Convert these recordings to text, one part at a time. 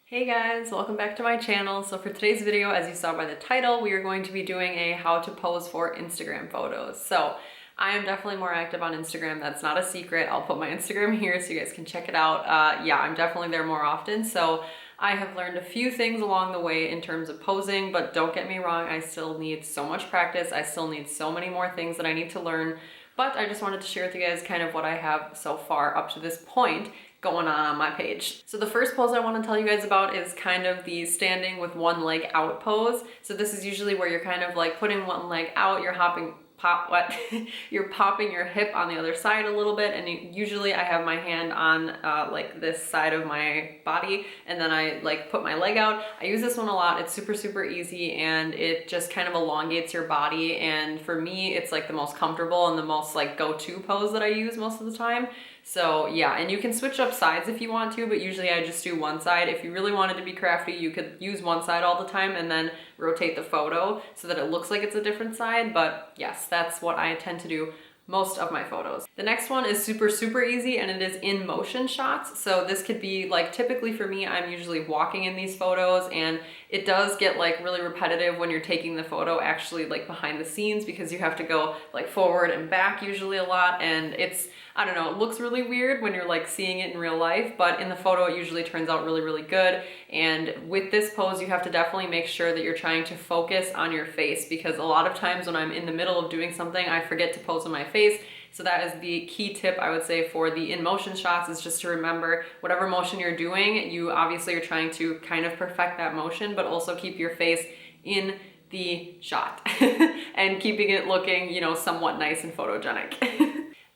Hey guys, welcome back to my channel. So for today's video, as you saw by the title, we are going to be doing a how to pose for Instagram photos. So I am definitely more active on Instagram. That's not a secret. I'll put my Instagram here so you guys can check it out. Yeah, I'm definitely there more often. So I have learned a few things along the way in terms of posing, but don't get me wrong, I still need so much practice. I still need so many more things that I need to learn. But I just wanted to share with you guys kind of what I have so far up to this point going on my page. So the first pose I want to tell you guys about is kind of the standing with one leg out pose. So this is usually where you're kind of like putting one leg out, you're you're popping your hip on the other side a little bit, and usually I have my hand on like this side of my body, and then I like put my leg out. I use this one a lot. It's super easy, and it just kind of elongates your body, and for me it's like the most comfortable and the most like go-to pose that I use most of the time. So yeah, and you can switch up sides if you want to, but usually I just do one side. If you really wanted to be crafty, you could use one side all the time and then rotate the photo so that it looks like it's a different side. But yes, that's what I tend to do most of my photos. The next one is super easy, and it is in motion shots. So this could be like, typically for me, I'm usually walking in these photos, and it does get like really repetitive when you're taking the photo actually like behind the scenes, because you have to go like forward and back usually a lot, and it's, I don't know, it looks really weird when you're like seeing it in real life, but in the photo it usually turns out really good. And with this pose, you have to definitely make sure that you're trying to focus on your face, because a lot of times when I'm in the middle of doing something, I forget to pose on my face. So that is the key tip I would say for the in motion shots, is just to remember whatever motion you're doing, you obviously are trying to kind of perfect that motion, but also keep your face in the shot and keeping it looking, you know, somewhat nice and photogenic.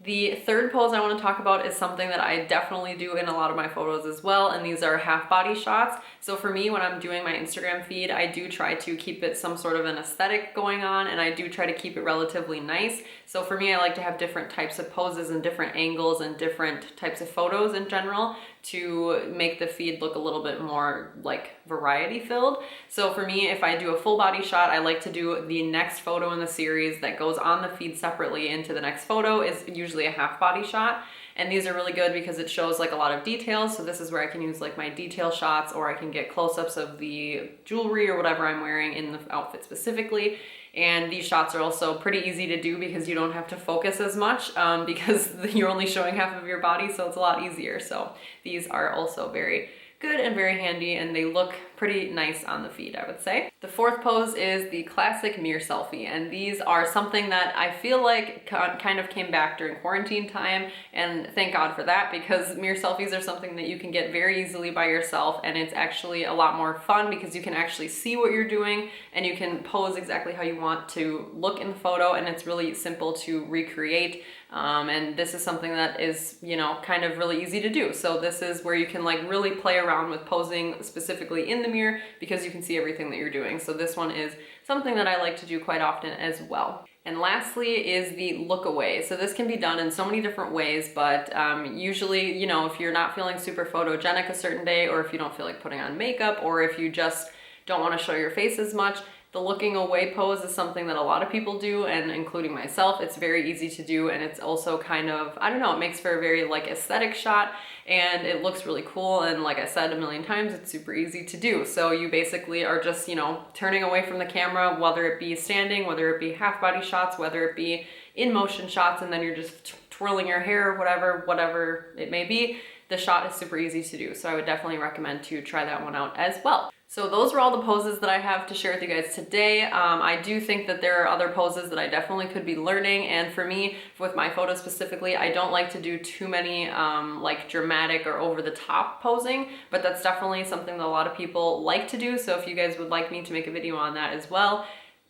The third pose I want to talk about is something that I definitely do in a lot of my photos as well, and these are half body shots. So for me, when I'm doing my Instagram feed, I do try to keep it some sort of an aesthetic going on, and I do try to keep it relatively nice. So for me, I like to have different types of poses and different angles and different types of photos in general to make the feed look a little bit more like variety filled. So for me, if I do a full body shot, I like to do the next photo in the series that goes on the feed separately into the next photo is usually a half body shot. And these are really good because it shows like a lot of details. So this is where I can use like my detail shots, or I can get close-ups of the jewelry or whatever I'm wearing in the outfit specifically. And these shots are also pretty easy to do because you don't have to focus as much because you're only showing half of your body, so it's a lot easier. So these are also very good and very handy, and they look pretty nice on the feed, I would say. The fourth pose is the classic mirror selfie, and these are something that I feel like kind of came back during quarantine time, and thank God for that, because mirror selfies are something that you can get very easily by yourself, and it's actually a lot more fun because you can actually see what you're doing and you can pose exactly how you want to look in the photo, and it's really simple to recreate. And this is something that is, you know, kind of really easy to do. So this is where you can like really play around with posing specifically in the mirror, because you can see everything that you're doing. So this one is something that I like to do quite often as well. And lastly is the look away. So this can be done in so many different ways, but usually, you know, if you're not feeling super photogenic a certain day, or if you don't feel like putting on makeup, or if you just don't want to show your face as much, the looking away pose is something that a lot of people do, and including myself. It's very easy to do, and it's also kind of, I don't know, it makes for a very like aesthetic shot, and it looks really cool. And like I said a million times, it's super easy to do. So you basically are just, you know, turning away from the camera, whether it be standing, whether it be half body shots, whether it be in motion shots, and then you're just twirling your hair or whatever it may be. The shot is super easy to do. So I would definitely recommend to try that one out as well. So those are all the poses that I have to share with you guys today. I do think that there are other poses that I definitely could be learning, and for me, with my photos specifically, I don't like to do too many like dramatic or over the top posing, but that's definitely something that a lot of people like to do. So if you guys would like me to make a video on that as well,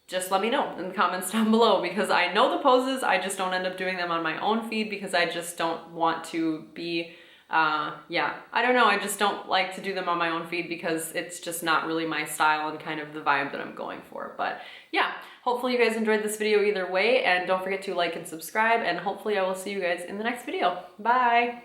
just let me know in the comments down below, because I know the poses, I just don't end up doing them on my own feed because I just don't want to be yeah, I don't know, I just don't like to do them on my own feed because it's just not really my style and kind of the vibe that I'm going for. But yeah, hopefully you guys enjoyed this video either way, and don't forget to like and subscribe, and hopefully I will see you guys in the next video. Bye!